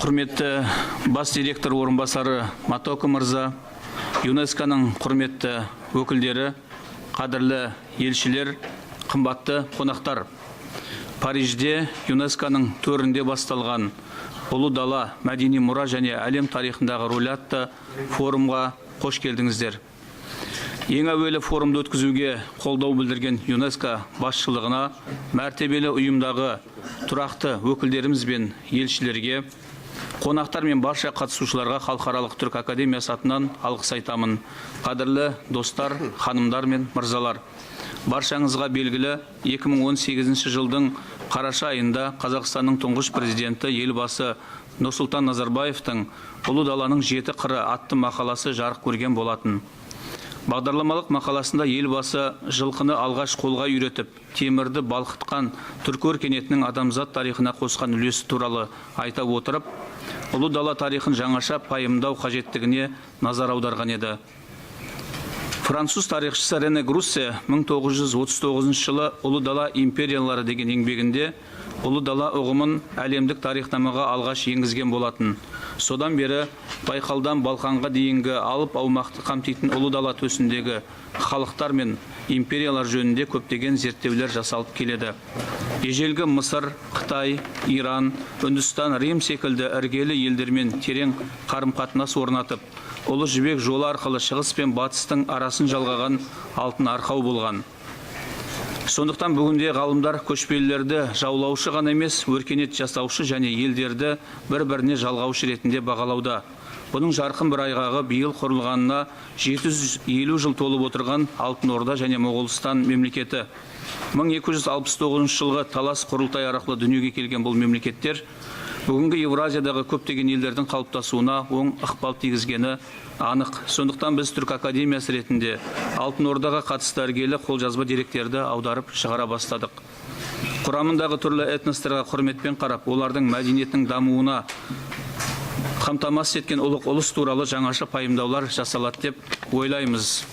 Құрметті бас директор орынбасары Матоко мырза, ЮНЕСКО-ның құрметті өкілдері, қадірлі елшілер, қымбатты қонақтар. Парижде ЮНЕСКО-ның төрінде басталған Ұлы дала, мәдени мұра және әлем тарихындағы рөлі атты форумға қош келдіңіздер. Ең әуелі форумды өткізуге қолдау білдірген ЮНЕСКО басшылығына, мәртебелі ұйымдағы тұрақты өкілдеріміз бен елшілерге, қонақтар мен барша қатысушыларға халықаралық түрк академиясы атынан алғыс айтамын. Қадірлі достар, ханымдар мен мырзалар. Баршаңызға белгілі 2018 жылдың қараша айында Қазақстанның тұңғыш президенті елбасы Нұрсұлтан Назарбаевтың Ұлы даланың 7 қыры атты мақаласы жарық көрген болатын. Бағдарламалық мақаласында елбасы жылқыны алғаш қолға үйретіп, темірді балқытқан түркі өркениетінің адамзат тарихына қосқан үлесі туралы айта отырып, Ұлы дала тарихын жаңаша пайымдау қажеттігіне назар аударған еді. Француз тарихшысы Рене Груссе 1939 жылы Ұлы дала империялары деген еңбегінде Ұлы дала ұғымын әлемдік тарихнамаға алғаш енгізген болатын. Содан бері Байқалдан Балқанға дейінгі алып аумақты қамтитын Ұлы дала төсіндегі халықтар мен империялар жөнінде көптеген зерттеулер жасалып келеді. Ежелгі Мысыр, Қытай, Иран, Үндістан, Рим секілді іргелі елдермен терең қарым-қатынас орнатып, Ұлы жібек жолы арқылы шығыс пен батыстың арасын жалғаған алтын арқау болған. Сондықтан бүгінде ғалымдар көшпелілерді жаулаушы ғана емес, өркениет жасаушы және елдерді бір-біріне жалғаушы ретінде бағалауда. Бұның жарқын бір айғағы биыл құрылғанына 750 жыл толып отырған Алтын Орда және Моғолстан мемлекеті. 1269 жылғы талас құрылтай арқылы дүниеге келген бұл мемлекеттер бүгінгі Евразиядағы көптеген елдердің қалыптасуына оң ықпал тигізгені анық. Сондықтан біз Түрк академиясы ретінде Алтын Ордаға қатысты іргелі қолжазба деректерді аударып шығара бастадық. Құрамындағы түрлі этностарға құрметпен қарап, олардың мәдениетінің дамуына қамтамасыз еткен ұлық ұлыс туралы жаңаша пайымдаулар жасалады деп ойлаймыз.